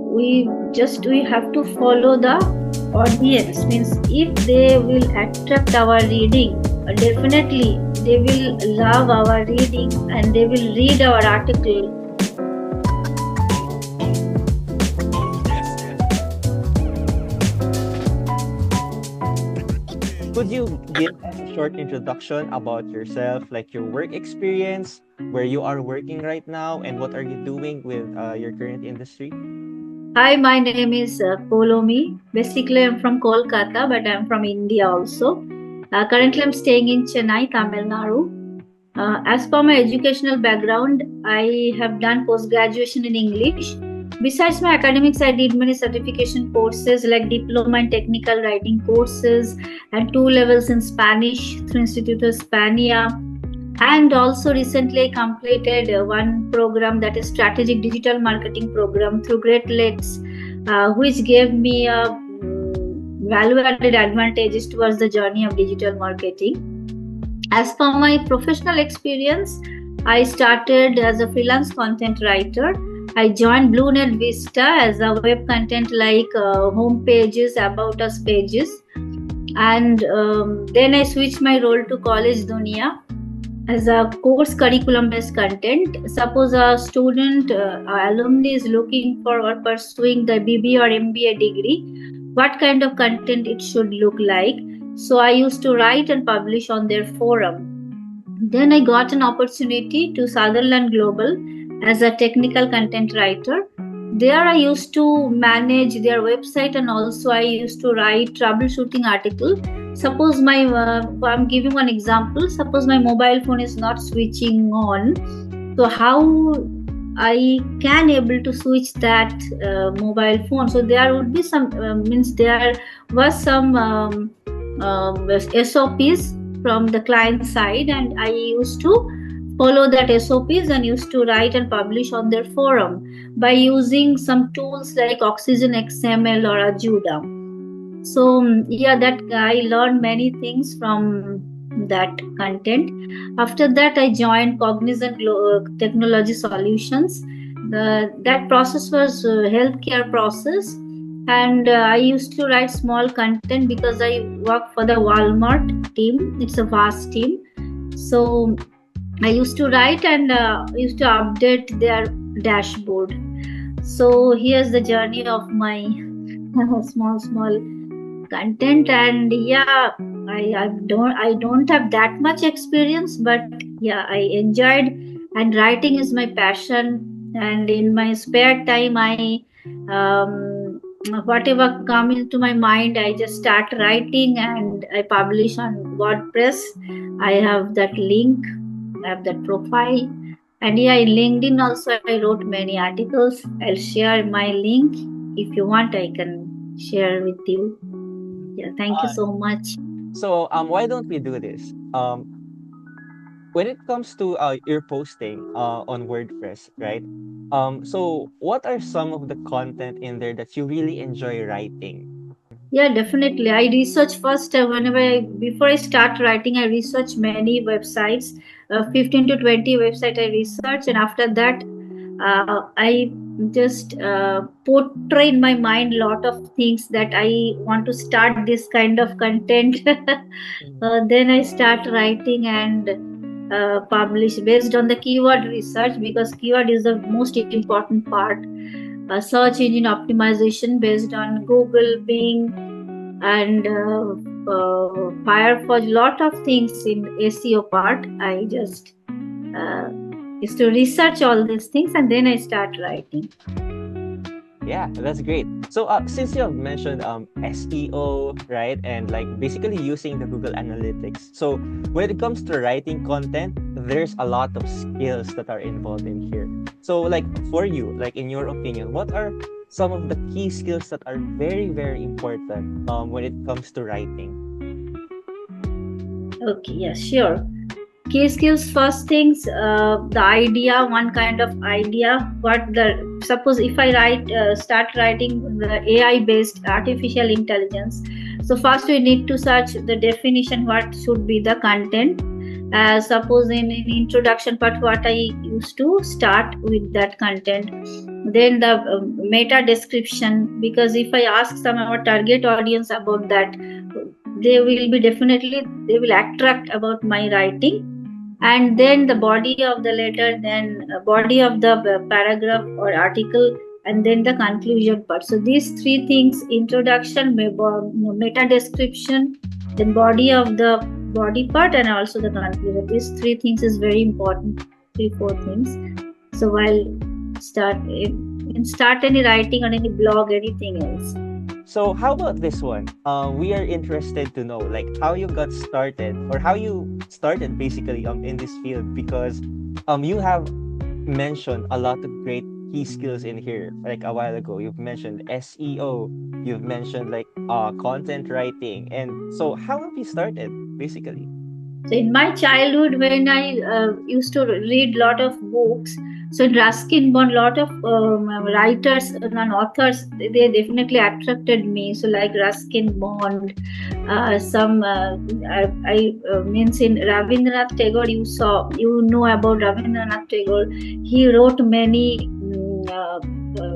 we have to follow the audience. Means if they will attract our reading, definitely they will love our reading and they will read our article. Could you give a short introduction about yourself, like your work experience, where you are working right now, and what are you doing with your current industry? Hi, my name is Polomi. Basically, I'm from Kolkata, but I'm from India also. Currently, I'm staying in Chennai, Tamil Nadu. As per my educational background, I have done post graduation in English. Besides my academics, I did many certification courses like diploma in technical writing courses and 2 levels in Spanish through Instituto Hispania. And also recently I completed one program, that is strategic digital marketing program through Great Lakes, which gave me a value added advantages towards the journey of digital marketing. As per my professional experience, I started as a freelance content writer. I joined BlueNet Vista as a web content like home pages, about us pages, and then I switched my role to College Dunia as a course curriculum based content. Suppose a student, alumni is looking for or pursuing the BBA or MBA degree, what kind of content it should look like. So I used to write and publish on their forum. Then I got an opportunity to Sutherland Global as a technical content writer. There I used to manage their website and also I used to write troubleshooting article. Suppose I'm giving one example. Suppose my mobile phone is not switching on. So how I can able to switch that mobile phone? So there would be some there was some SOPs from the client side, and I used to follow that SOPs and used to write and publish on their forum by using some tools like Oxygen XML or Ajuda. So that I learned many things from that content. After that, I joined Cognizant Technology Solutions. That process was healthcare process, and I used to write small content because I work for the Walmart team. It's a vast team, so I used to write and used to update their dashboard. So here's the journey of my small content. And I don't have that much experience, but I enjoyed, and writing is my passion. And in my spare time, I whatever comes into my mind, I just start writing and I publish on WordPress. I have that link, I have that profile. And in LinkedIn also I wrote many articles. I'll share my link. If you want, I can share with you. Thank you so much. So why don't we do this? When it comes to your posting on WordPress, right? So what are some of the content in there that you really enjoy writing? Yeah, definitely. I research first before I start writing, I research many websites, 15 to 20 website I research, and after that, I just portray in my mind a lot of things that I want to start this kind of content. Then I start writing and publish based on the keyword research, because keyword is the most important part. Search engine optimization based on Google, Bing, and Firefox. Lot of things in SEO part. I just is to research all these things and then I start writing. Yeah, that's great. So since you have mentioned SEO, right, and like basically using the Google Analytics, so when it comes to writing content, there's a lot of skills that are involved in here. So like for you, like in your opinion, what are some of the key skills that are very, very important when it comes to writing? Okay, yes, sure. Key skills, first things, the idea, one kind of idea. Suppose if I start writing the AI based artificial intelligence. So first we need to search the definition, what should be the content. Suppose in introduction part, what I used to start with that content. Then the meta description, because if I ask some our target audience about that, they will be definitely, they will attract about my writing. And then the body of the letter, then body of the paragraph or article, and then the conclusion part. So these three things: introduction, meta description, then body of the body part, and also the conclusion. These three things is very important, 3-4 things. So while start any writing or any blog, anything else. So how about this one? We are interested to know like how you got started, or how you started basically in this field, because you have mentioned a lot of great key skills in here. Like a while ago, you've mentioned SEO, you've mentioned like content writing, and so how have you started basically? So in my childhood, when I used to read lot of books, so in Ruskin Bond, lot of writers and authors, they definitely attracted me. So like Ruskin Bond, some I means in Rabindranath Tagore, you know about Rabindranath Tagore. He wrote many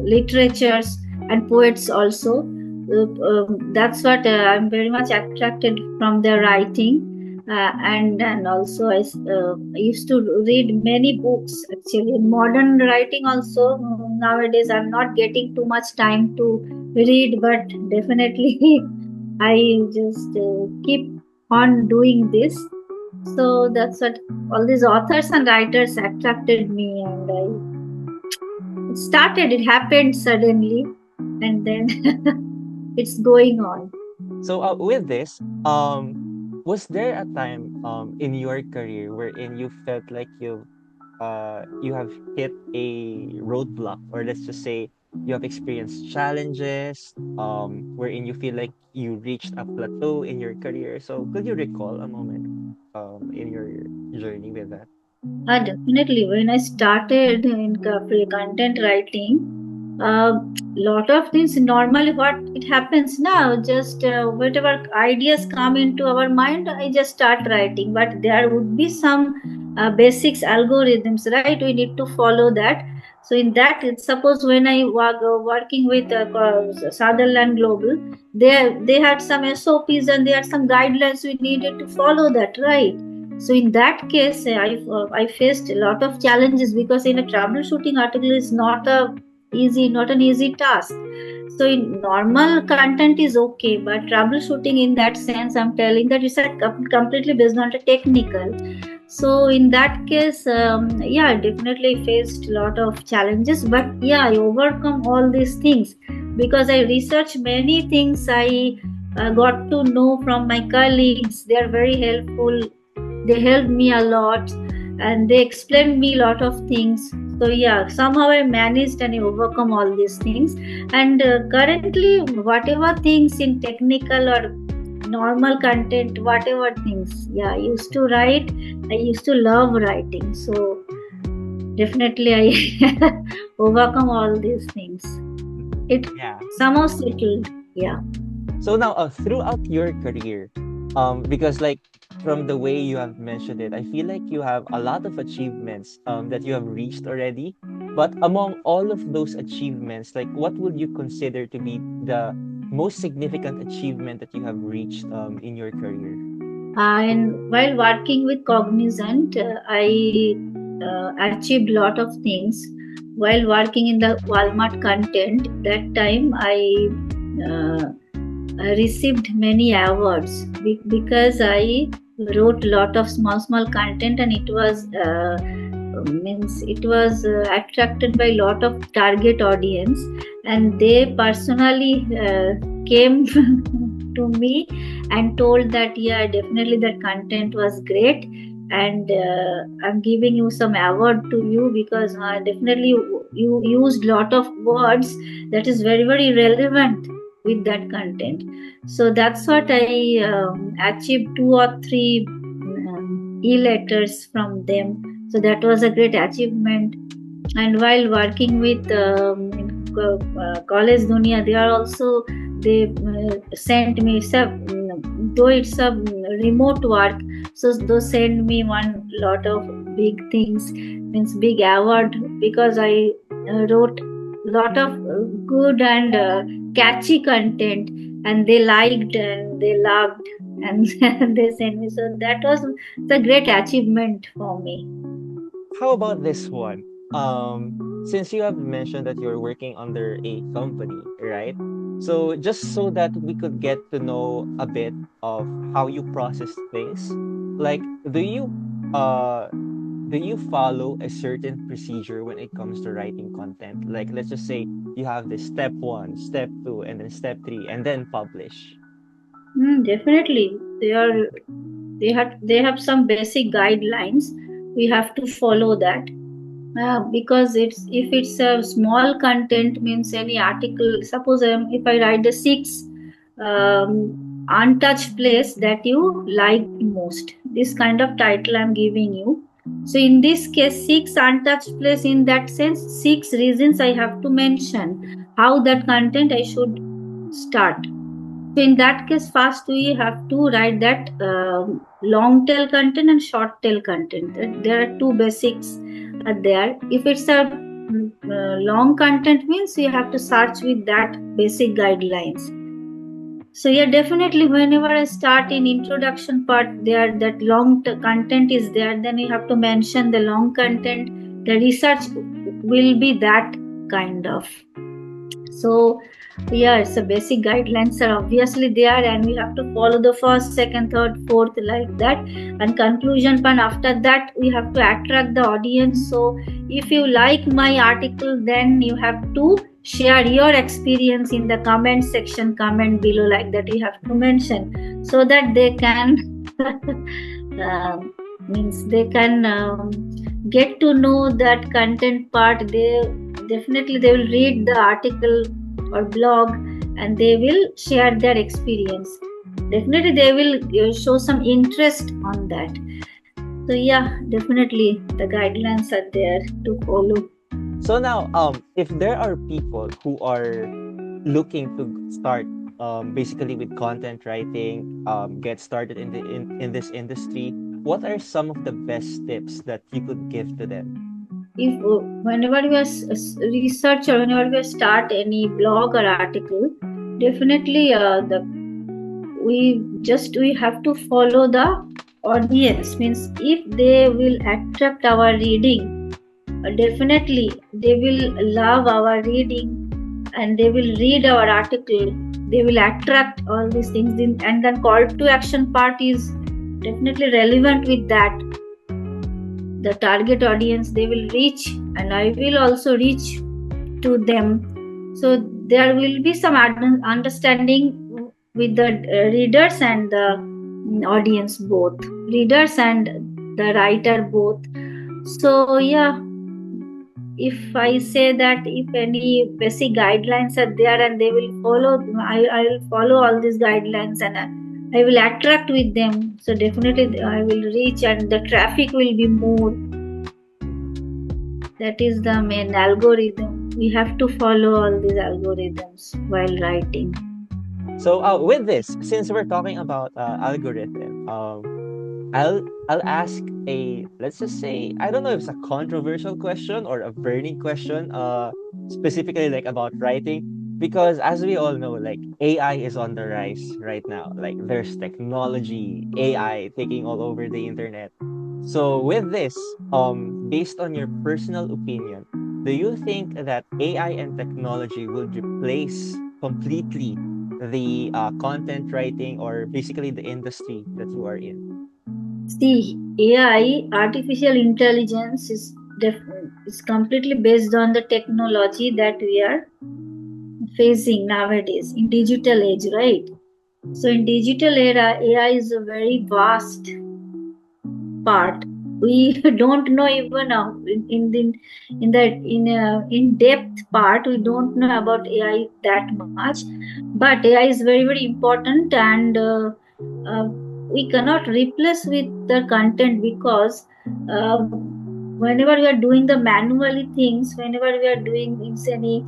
literatures and poets also. That's what I'm very much attracted from their writing. And also I used to read many books actually in modern writing also. Nowadays I'm not getting too much time to read, but definitely I just keep on doing this. So that's what all these authors and writers attracted me, and it happened suddenly, and then it's going on. So with this, was there a time in your career wherein you felt like you have hit a roadblock, or let's just say you have experienced challenges, wherein you feel like you reached a plateau in your career? So could you recall a moment in your journey with that? Definitely. When I started in content writing, a lot of things normally what it happens now, just whatever ideas come into our mind, I just start writing. But there would be some basics algorithms, right? We need to follow that. So in that, suppose when I was working with Sutherland Global, they had some SOPs and they had some guidelines we needed to follow that, right? So in that case, I faced a lot of challenges, because in a troubleshooting article is not an easy task. So in normal content is okay, but troubleshooting in that sense, I'm telling that it's completely based on the technical. So in that case, yeah, I definitely faced a lot of challenges, but yeah, I overcome all these things because I researched many things. I got to know from my colleagues. They are very helpful. They helped me a lot, and they explained me a lot of things. So yeah, somehow I managed and I overcome all these things. And currently, whatever things in technical or normal content, whatever things, yeah, I used to write. I used to love writing. So definitely I overcome all these things. It somehow settled. Yeah. So now, throughout your career, because like from the way you have mentioned it, I feel like you have a lot of achievements that you have reached already. But among all of those achievements, like what would you consider to be the most significant achievement that you have reached in your career? And while working with Cognizant, I achieved a lot of things. While working in the Walmart content, that time I received many awards because I wrote a lot of small content, and it was attracted by a lot of target audience, and they personally came to me and told that yeah, definitely that content was great, and I'm giving you some award to you because definitely you used lot of words that is very relevant with that content. So that's what I achieved 2 or 3 e-letters from them. So that was a great achievement. And while working with College Dunia, they sent me though it's a remote work, so they send me one lot of big things, means big award, because I wrote lot of good and catchy content, and they liked and they loved, and they sent me. So that was the great achievement for me. How about this one? Since you have mentioned that you're working under a company, right? So just so that we could get to know a bit of how you process things, like uh do you follow a certain procedure when it comes to writing content? Like let's just say you have this step one, step two, and then step three, and then publish. Definitely, they have some basic guidelines. We have to follow that. Because it's if it's a small content, means any article, suppose if I write the six untouched place that you like most, this kind of title I'm giving you. So in this case, six untouched place, in that sense, six reasons I have to mention how that content I should start. So in that case, first we have to write that long tail content and short tail content. There are two basics are there. If it's a long content, means you have to search with that basic guidelines. So yeah, definitely whenever I start in introduction part, there that long content is there, then you have to mention the long content. The research will be that kind of. So yeah, it's a basic guidelines are obviously there, and we have to follow the first, second, third, fourth, like that. And conclusion part, after that we have to attract the audience. So if you like my article, then you have to share your experience in the comment section, comment below, like that you have to mention, so that they can means they can get to know that content part. They will read the article or blog, and they will share their experience. Definitely they will show some interest on that. So yeah, definitely the guidelines are there to follow. So now, if there are people who are looking to start basically with content writing, get started in this industry, what are some of the best tips that you could give to them? If whenever we are research, or whenever we start any blog or article, definitely we have to follow the audience, means if they will attract our reading, definitely they will love our reading, and they will read our article, they will attract all these things. And then call to action part is definitely relevant with that. The target audience, they will reach, and I will also reach to them. So there will be some understanding with the readers and the audience, both readers and the writer both. So yeah, if I say that if any basic guidelines are there and they will follow, I will follow all these guidelines, and I will attract with them. So definitely I will reach, and the traffic will be more. That is the main algorithm. We have to follow all these algorithms while writing. So with this, since we're talking about algorithm, I'll ask a, let's just say, I don't know if it's a controversial question or a burning question, specifically like about writing, because as we all know, like AI is on the rise right now. Like there's technology, AI taking all over the internet. So with this, based on your personal opinion, do you think that AI and technology will replace completely the content writing or basically the industry that you are in? See, AI, artificial intelligence, is completely based on the technology that we are facing nowadays in digital age, right? So in digital era, AI is a very vast part. We don't know even in the in depth part. We don't know about AI that much, but AI is very important, and uh, we cannot replace with the content, because uh, whenever we are doing the manually things, whenever we are doing any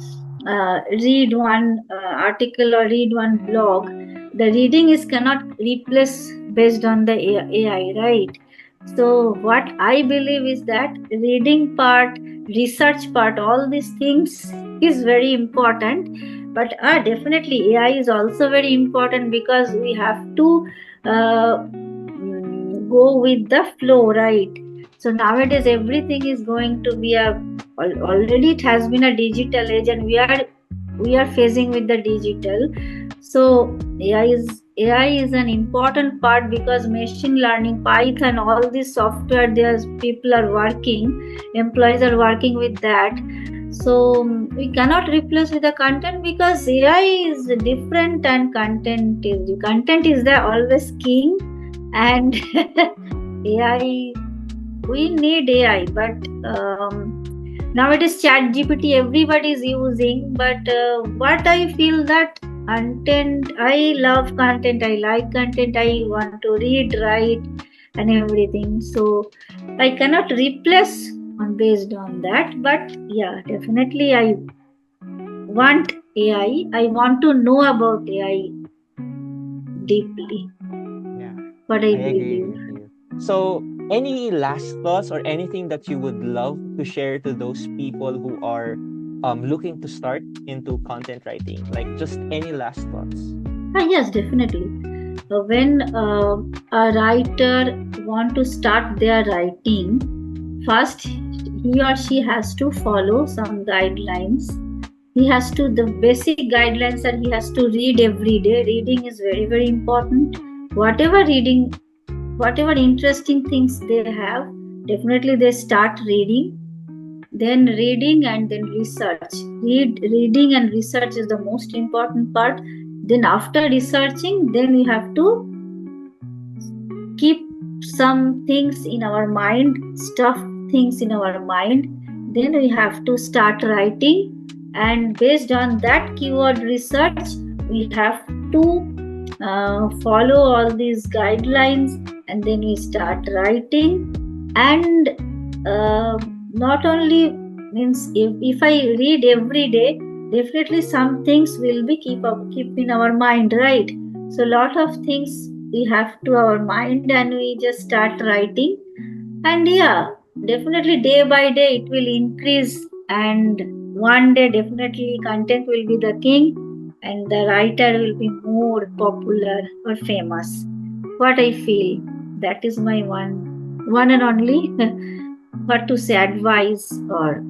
read one article or read one blog, the reading is cannot replace based on the AI, right? So what I believe is that reading part, research part, all these things is very important. But definitely AI is also very important because we have to go with the flow, right? So nowadays everything is going to be already it has been a digital age, and we are facing with the digital. So AI is an important part because machine learning, Python, all this software, there's people are working, employees are working with that. So we cannot replace with the content because AI is different and content is there always king. And AI, we need AI, but nowadays chat GPT everybody is using. But what I feel that content, I love content, I like content, I want to read, write, and everything. So I cannot replace on based on that. But yeah, definitely I want AI. I want to know about AI deeply. Yeah, What I I agree believe. with you. So, any last thoughts or anything that you would love to share to those people who are looking to start into content writing? Like, just any last thoughts? Yes, definitely. When a writer want to start their writing, first he or she has to follow some guidelines. He has to, the basic guidelines are he has to read every day. Reading is very very important. Whatever reading, whatever interesting things they have, definitely they start reading, then reading, and then research. Reading and research is the most important part. Then after researching, then we have to keep some things in our mind, stuff things in our mind. Then we have to start writing, and based on that keyword research, we have to follow all these guidelines, and then we start writing. And uh, not only means, if I read every day, definitely some things will be keep in our mind, right? So lot of things we have to our mind, and we just start writing. And yeah, definitely day by day it will increase, and one day definitely content will be the king, and the writer will be more popular or famous. What I feel, that is my one and only what to say advice, or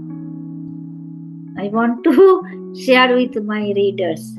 I want to share with my readers.